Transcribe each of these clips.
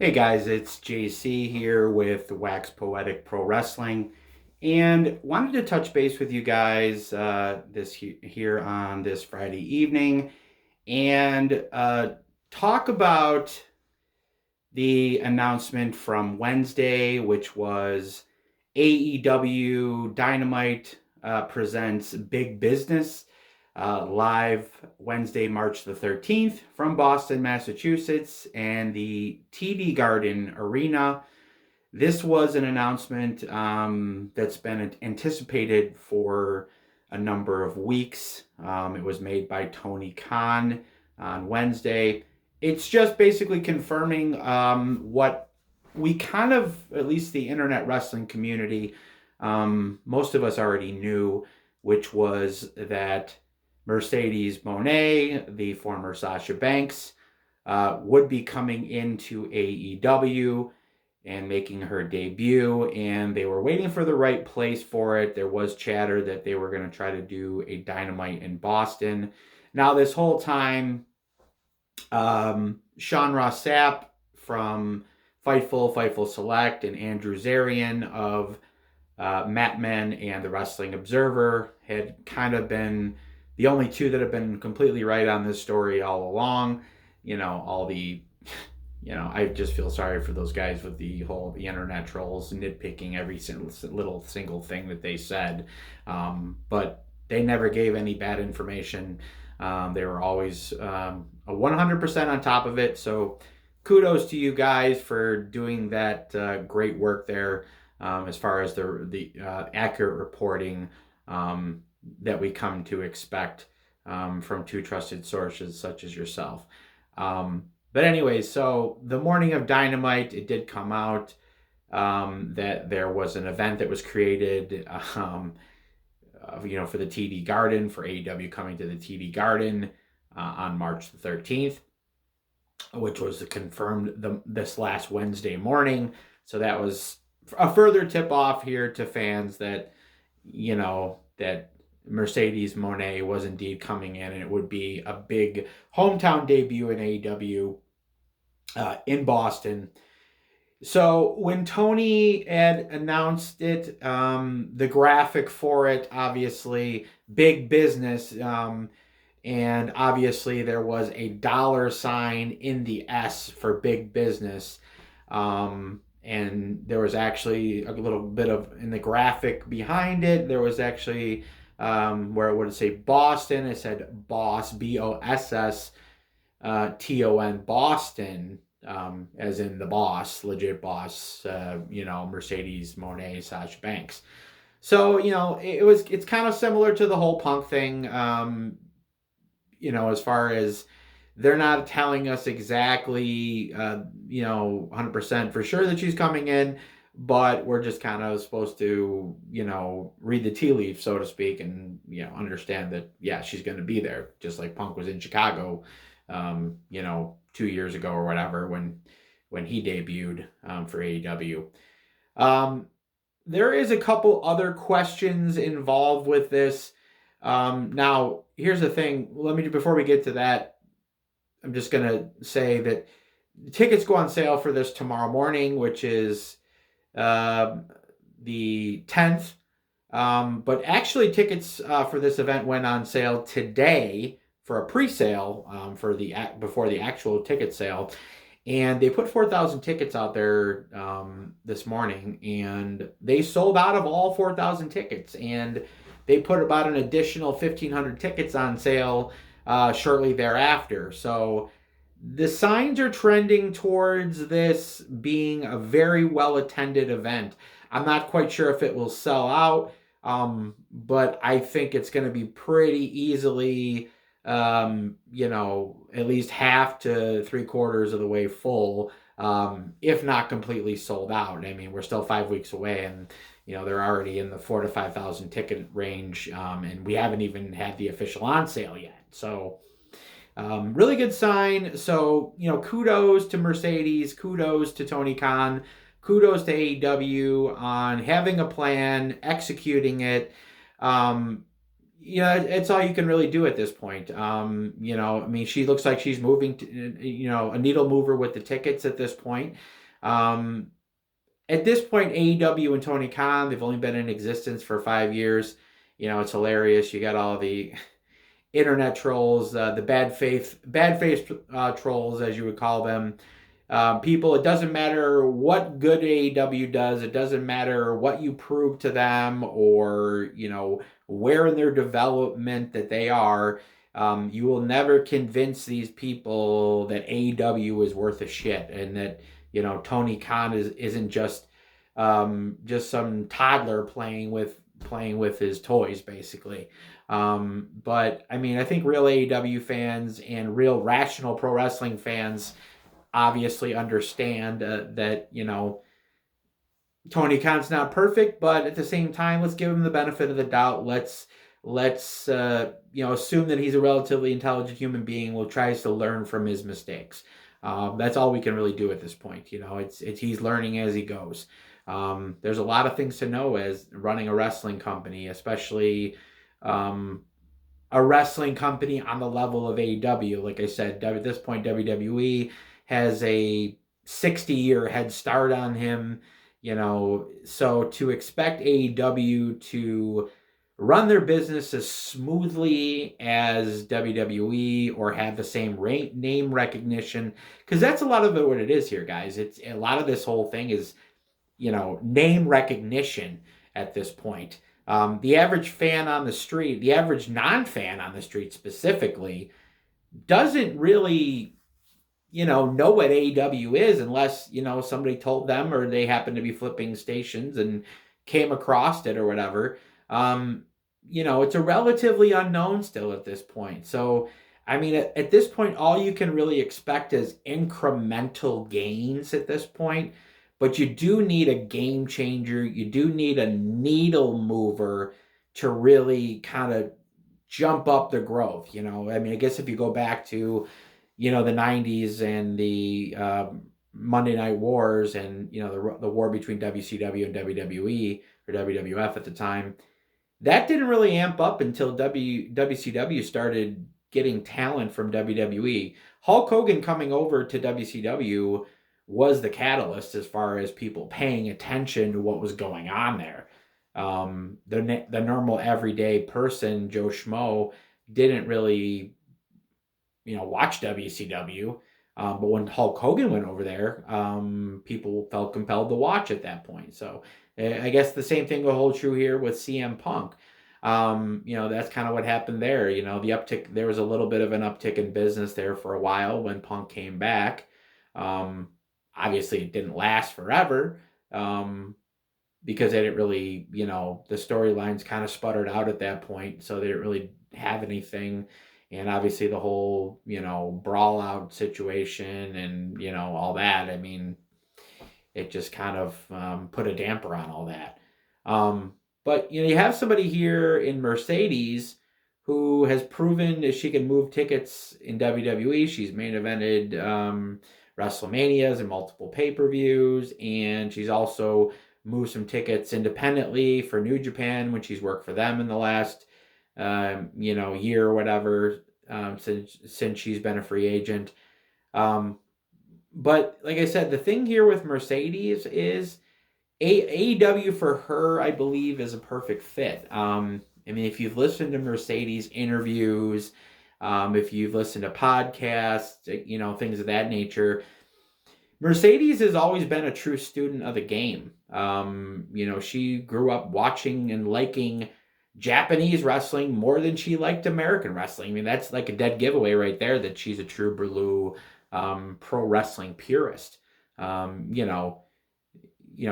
Hey guys, it's JC here with Wax Poetic Pro Wrestling, and wanted to touch base with you guys here on this Friday evening and talk about the announcement from Wednesday, which was AEW Dynamite presents Big Business live Wednesday, March the 13th from Boston, Massachusetts, and the TD Garden Arena. This was an announcement that's been anticipated for a number of weeks. It was made by Tony Khan on Wednesday. It's just basically confirming what we kind of, at least the internet wrestling community, most of us already knew, which was that Mercedes Mone, the former Sasha Banks, would be coming into AEW and making her debut, and they were waiting for the right place for it. There was chatter that they were going to try to do a Dynamite in Boston. Now, this whole time, Sean Ross Sapp from Fightful Select, and Andrew Zarian of Mat Men and the Wrestling Observer had kind of been the only two that have been completely right on this story all along. I just feel sorry for those guys with the internet trolls nitpicking every single thing that they said. But they never gave any bad information. They were always 100% on top of it. So kudos to you guys for doing that great work there as far as the accurate reporting that we come to expect from two trusted sources such as yourself. But anyways, so the morning of Dynamite, it did come out that there was an event that was created, for the TD Garden, for AEW coming to the TD Garden on March the 13th, which was confirmed this last Wednesday morning. So that was a further tip off here to fans that, that Mercedes Moné was indeed coming in, and it would be a big hometown debut in AEW in Boston. So when Tony had announced it, the graphic for it, obviously, big business, and obviously there was a $sign in the S for big business. And there was actually a little bit of, in the graphic behind it, there was actually where it would say Boston, it said Boss, BOSS, TON, Boston, as in the boss, legit boss, Mercedes Moné, Sasha Banks. So, it's kind of similar to the whole Punk thing, as far as they're not telling us exactly, 100% for sure that she's coming in, but we're just kind of supposed to, read the tea leaf, so to speak, and, understand that, yeah, she's going to be there, just like Punk was in Chicago, 2 years ago or whatever when he debuted for AEW. There is a couple other questions involved with this. Now, here's the thing. Before we get to that, I'm just going to say that tickets go on sale for this tomorrow morning, which is the 10th. But actually, tickets for this event went on sale today for a pre-sale before the actual ticket sale. And they put 4,000 tickets out there this morning, and they sold out of all 4,000 tickets. And they put about an additional 1,500 tickets on sale shortly thereafter. So the signs are trending towards this being a very well-attended event. I'm not quite sure if it will sell out, but I think it's going to be pretty easily, at least half to 3/4 of the way full, if not completely sold out. I mean, we're still 5 weeks away, and they're already in the 4,000 to 5,000 ticket range, and we haven't even had the official on sale yet. So, really good sign. So, kudos to Mercedes, kudos to Tony Khan, kudos to AEW on having a plan, executing it. Yeah, it's all you can really do at this point. I mean, she looks like she's moving to, a needle mover with the tickets at this point. Um, at this point, AEW and Tony Khan, they've only been in existence for 5 years. It's hilarious. You got all the internet trolls, the bad faith trolls, as you would call them. People, it doesn't matter what good AEW does. It doesn't matter what you prove to them, or where in their development that they are. You will never convince these people that AEW is worth a shit, and that Tony Khan isn't just some toddler playing with his toys, basically. But I mean, I think real AEW fans and real rational pro wrestling fans obviously understand that Tony Khan's not perfect, but at the same time, let's give him the benefit of the doubt. Let's assume that he's a relatively intelligent human being who tries to learn from his mistakes. That's all we can really do at this point. It's he's learning as he goes. There's a lot of things to know as running a wrestling company, especially a wrestling company on the level of AEW. Like I said, at this point, WWE has a 60-year head start on him. So to expect AEW to run their business as smoothly as WWE or have the same name recognition, because that's a lot of it, what it is here, guys. It's a lot of this whole thing is name recognition at this point. The average fan on the street, the average non-fan on the street specifically, doesn't really know what AEW is unless somebody told them, or they happen to be flipping stations and came across it or whatever. It's a relatively unknown still at this point. So I mean, at this point, all you can really expect is incremental gains at this point. But you do need a game changer. You do need a needle mover to really kind of jump up the growth. I mean, I guess if you go back to, the 90s and the Monday Night Wars, and, the war between WCW and WWE, or WWF at the time, that didn't really amp up until WCW started getting talent from WWE. Hulk Hogan coming over to WCW was the catalyst as far as people paying attention to what was going on there. The normal everyday person, Joe Schmo, didn't really watch WCW. But when Hulk Hogan went over there, people felt compelled to watch at that point. So I guess the same thing will hold true here with CM Punk. That's kind of what happened there. The uptick, there was a little bit of an uptick in business there for a while when Punk came back. Obviously, it didn't last forever because they didn't really, the storylines kind of sputtered out at that point. So they didn't really have anything. And obviously the whole, brawl out situation and, all that. I mean, it just kind of put a damper on all that. But, you have somebody here in Mercedes who has proven that she can move tickets in WWE. She's main evented WrestleManias and multiple pay-per-views. And she's also moved some tickets independently for New Japan when she's worked for them in the last year or whatever, since she's been a free agent. But like I said, the thing here with Mercedes is AEW for her, I believe, is a perfect fit. I mean, if you've listened to Mercedes interviews, if you've listened to podcasts, things of that nature, Mercedes has always been a true student of the game. She grew up watching and liking Japanese wrestling more than she liked American wrestling. I mean, that's like a dead giveaway right there that she's a true blue pro wrestling purist.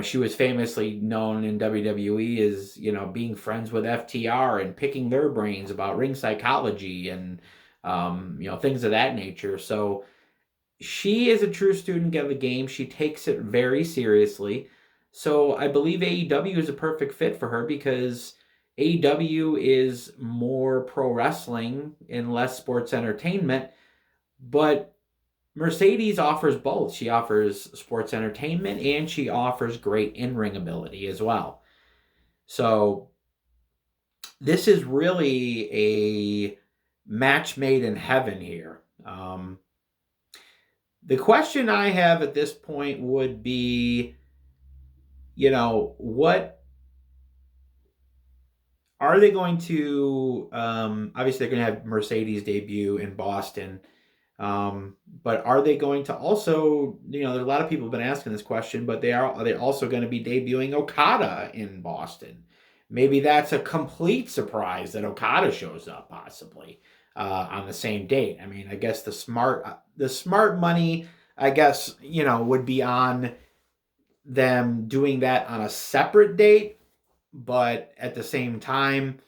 She was famously known in WWE as, being friends with FTR and picking their brains about ring psychology and, things of that nature. So she is a true student of the game. She takes it very seriously. So I believe AEW is a perfect fit for her because AEW is more pro wrestling and less sports entertainment, but Mercedes offers both. She offers sports entertainment and she offers great in-ring ability as well. So this is really a match made in heaven here. The question I have at this point would be, what are they going to? Obviously, they're going to have Mercedes debut in Boston. But are they going to also, there's a lot of people have been asking this question, but are they also going to be debuting Okada in Boston? Maybe that's a complete surprise that Okada shows up possibly on the same date. I mean, I guess the smart money, I guess, would be on them doing that on a separate date, but at the same time,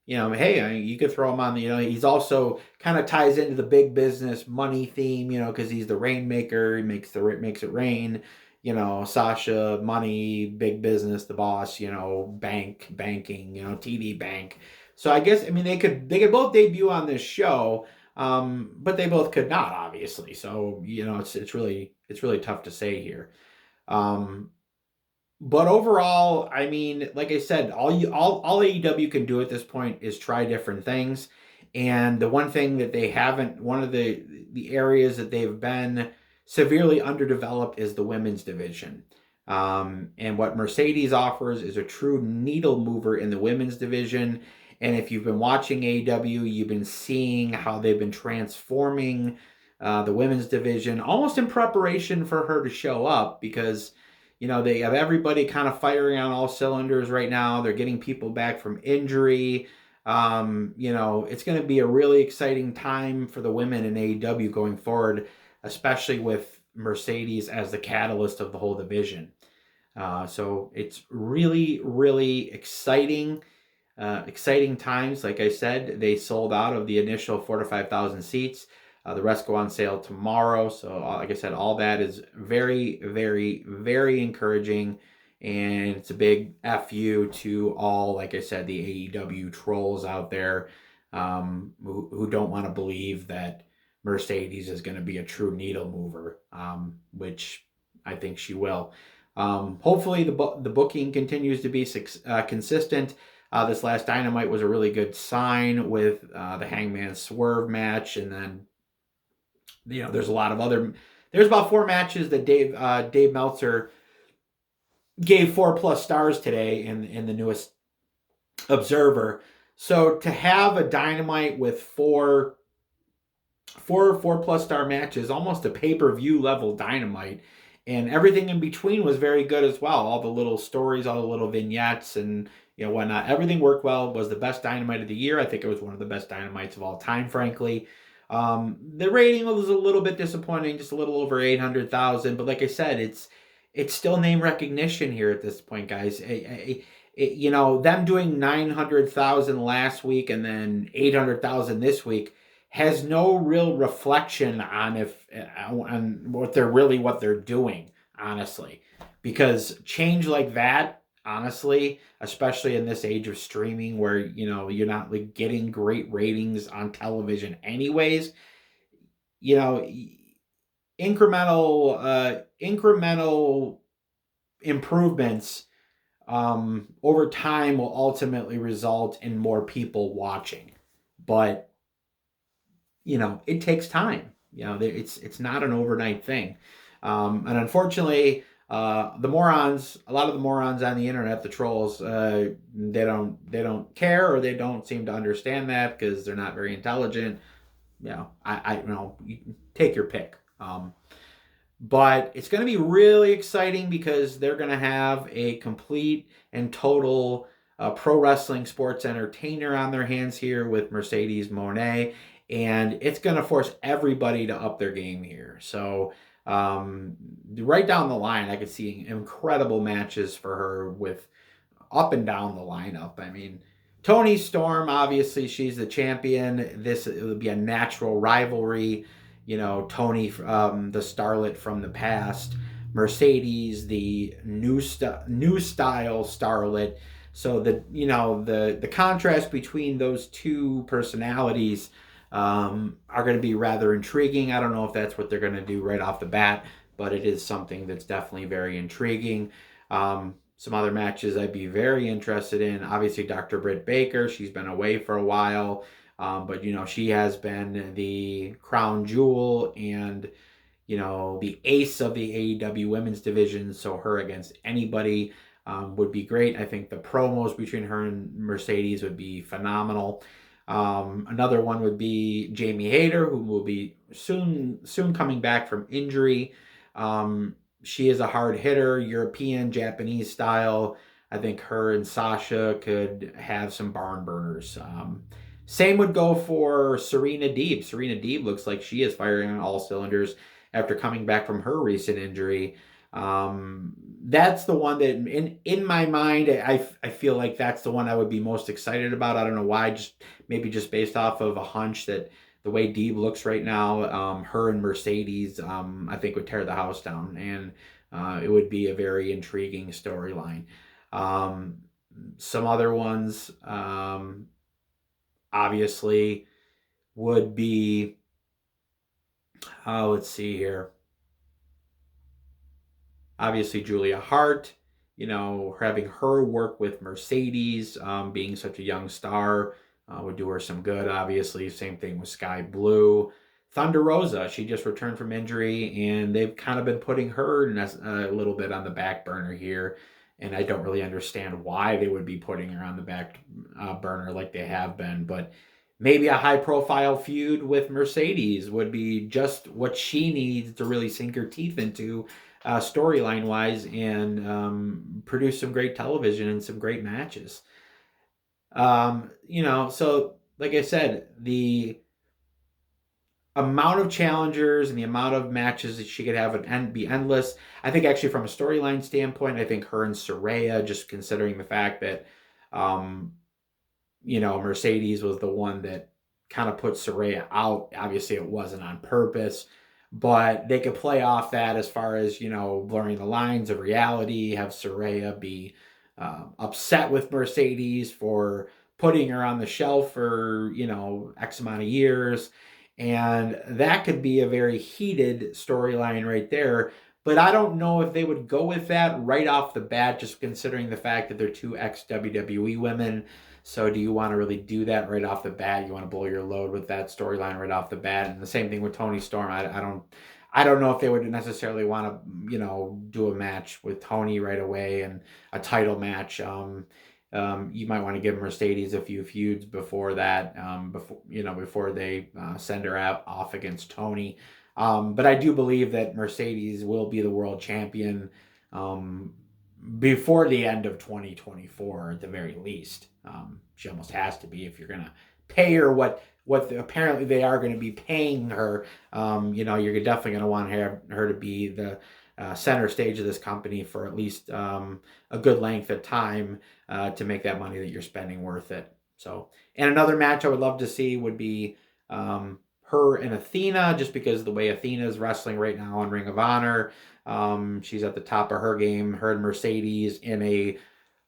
hey, you could throw him on the, he's also kind of ties into the big business money theme, because he's the rainmaker. He makes it rain. Sasha, money, big business, the boss. Banking. TD Bank. So I guess they could both debut on this show, but they both could not, obviously. So it's really tough to say here. But overall, I mean, like I said, all AEW can do at this point is try different things. And the one thing that they haven't, one of the areas that they've been severely underdeveloped is the women's division. And what Mercedes offers is a true needle mover in the women's division. And if you've been watching AEW, you've been seeing how they've been transforming the women's division almost in preparation for her to show up, because they have everybody kind of firing on all cylinders right now. They're getting people back from injury. It's going to be a really exciting time for the women in AEW going forward, especially with Mercedes as the catalyst of the whole division. So it's really, really exciting. Exciting times. Like I said, they sold out of the initial 4,000 to 5,000 seats. The rest go on sale tomorrow. So, like I said, all that is very, very, very encouraging. And it's a big FU to all, like I said, the AEW trolls out there who don't want to believe that Mercedes is going to be a true needle mover, which I think she will. Hopefully, the booking continues to be consistent. This last Dynamite was a really good sign with the Hangman Swerve match, and then there's a lot of other. There's about 4 matches that Dave Meltzer gave 4+ stars today in the newest Observer. So to have a Dynamite with four 4+ star matches, almost a pay-per-view level Dynamite, and everything in between was very good as well. All the little stories, all the little vignettes, and whatnot. Everything worked well. It was the best Dynamite of the year. I think it was one of the best Dynamites of all time, frankly. The rating was a little bit disappointing, just a little over 800,000. But like I said, it's still name recognition here at this point, guys. Them doing 900,000 last week and then 800,000 this week has no real reflection on what they're doing, honestly. Because change like that, honestly, especially in this age of streaming where you're not like getting great ratings on television anyways, incremental improvements over time will ultimately result in more people watching. But it takes time. It's not an overnight thing. And unfortunately, a lot of the morons on the internet, the trolls, they don't care, or they don't seem to understand that because they're not very intelligent. I you take your pick. But it's going to be really exciting because they're going to have a complete and total pro wrestling sports entertainer on their hands here with Mercedes Mone. And it's going to force everybody to up their game here. So right down the line, I could see incredible matches for her with up and down the lineup. I mean, Toni Storm, obviously, she's the champion. It would be a natural rivalry. Toni, the starlet from the past. Mercedes, the new style starlet. So the contrast between those two personalities are going to be rather intriguing. I don't know if that's what they're going to do right off the bat, but it is something that's definitely very intriguing. Some other matches I'd be very interested in. Obviously, Dr. Britt Baker. She's been away for a while, but she has been the crown jewel and the ace of the AEW women's division. So her against anybody would be great. I think the promos between her and Mercedes would be phenomenal. Another one would be Jamie Hayter, who will be soon coming back from injury. She is a hard hitter, European, Japanese style. I think her and Sasha could have some barn burners. Same would go for Serena Deeb. Serena Deeb looks like she is firing on all cylinders after coming back from her recent injury. That's the one that in my mind, I feel like that's the one I would be most excited about. I don't know why, maybe just based off of a hunch that the way Deeb looks right now, her and Mercedes, I think would tear the house down, and it would be a very intriguing storyline. Some other ones, obviously, would be, let's see here. Obviously, Julia Hart, having her work with Mercedes, being such a young star, would do her some good, obviously. Same thing with Sky Blue. Thunder Rosa, she just returned from injury, and they've kind of been putting her a little bit on the back burner here. And I don't really understand why they would be putting her on the back burner like they have been. But maybe a high-profile feud with Mercedes would be just what she needs to really sink her teeth into storyline wise, and produce some great television and some great matches. So like I said, the amount of challengers and the amount of matches that she could have would be endless. I think actually from a storyline standpoint, I think her and Saraya, just considering the fact that Mercedes was the one that kind of put Saraya out. Obviously, it wasn't on purpose, but they could play off that as far as, blurring the lines of reality, have Saraya be upset with Mercedes for putting her on the shelf for, X amount of years. And that could be a very heated storyline right there. But I don't know if they would go with that right off the bat, just considering the fact that they're two ex-WWE women. So do you want to really do that right off the bat? You want to blow your load with that storyline right off the bat? And the same thing with Toni Storm. I don't know if they would necessarily want to, do a match with Toni right away and a title match. You might want to give Mercedes a few feuds before that, before they send her out off against Toni. But I do believe that Mercedes will be the world champion before the end of 2024 at the very least. She almost has to be if you're going to pay her what apparently they are going to be paying her. You're definitely going to want her to be the center stage of this company for at least a good length of time to make that money that you're spending worth it. So, and another match I would love to see would be her and Athena, just because of the way Athena is wrestling right now on Ring of Honor. She's at the top of her game. Her and Mercedes in a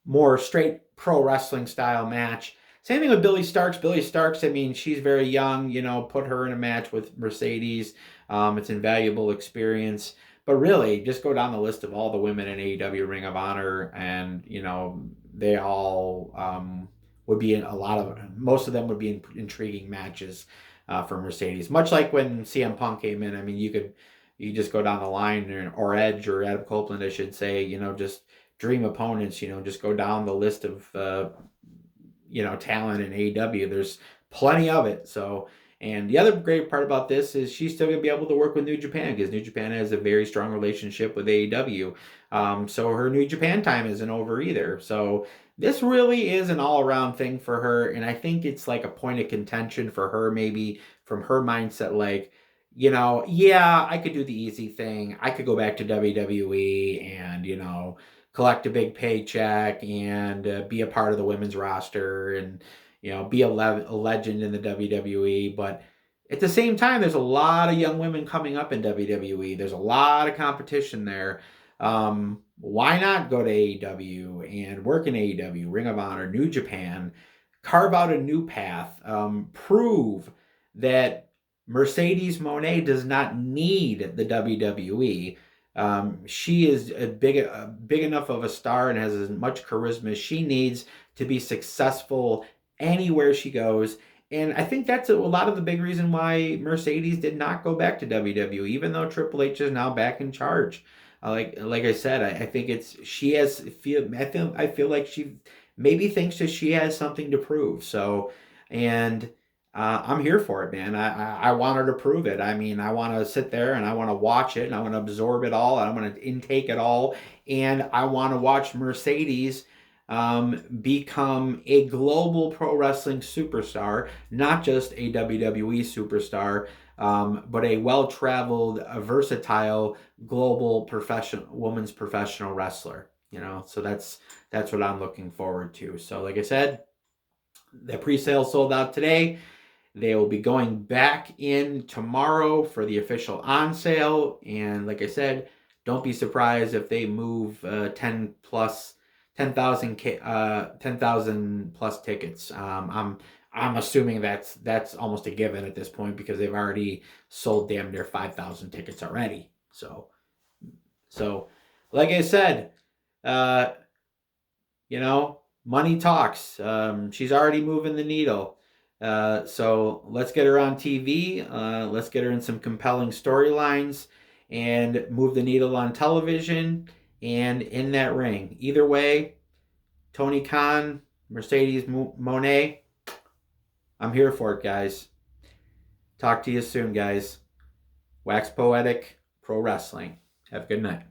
more straight pro wrestling style match. Same thing with Billy Starks. Billy Starks, I mean, she's very young. Put her in a match with Mercedes. It's invaluable experience. But really, just go down the list of all the women in AEW Ring of Honor, and they all would be in most of them would be in intriguing matches for Mercedes. Much like when CM Punk came in. I mean, you just go down the line, or Edge or Adam Copeland, I should say. Just dream opponents. Just go down the list of talent in AEW. There's plenty of it. So. And the other great part about this is she's still going to be able to work with New Japan, because New Japan has a very strong relationship with AEW. So her New Japan time isn't over either. So this really is an all-around thing for her. And I think it's like a point of contention for her, maybe from her mindset, like, yeah, I could do the easy thing. I could go back to WWE and, collect a big paycheck and be a part of the women's roster and, be a legend in the WWE. But at the same time, there's a lot of young women coming up in WWE. There's a lot of competition there. Why not go to AEW and work in AEW, Ring of Honor, New Japan, carve out a new path, prove that Mercedes Moné does not need the WWE. She is big enough of a star and has as much charisma as she needs to be successful anywhere she goes. And I think that's a lot of the big reason why Mercedes did not go back to WWE, even though Triple H is now back in charge. Like I said, I think it's she has feel I feel like she maybe thinks that she has something to prove. So, and I'm here for it, man. I want her to prove it. I mean, I want to sit there and I want to watch it and I want to absorb it all and I want to intake it all. And I want to watch Mercedes become a global pro wrestling superstar, not just a WWE superstar, but a well-traveled, versatile, global woman's professional wrestler. So that's what I'm looking forward to. So, like I said, the pre-sale sold out today. They will be going back in tomorrow for the official on sale. And like I said, don't be surprised if they move 10,000 plus tickets. I'm assuming that's almost a given at this point because they've already sold damn near 5,000 tickets already. So like I said, money talks. She's already moving the needle. So let's get her on TV. Let's get her in some compelling storylines and move the needle on television and in that ring. Either way, Tony Khan, Mercedes Mone, I'm here for it, guys. Talk to you soon, guys. Wax Poetic Pro Wrestling. Have a good night.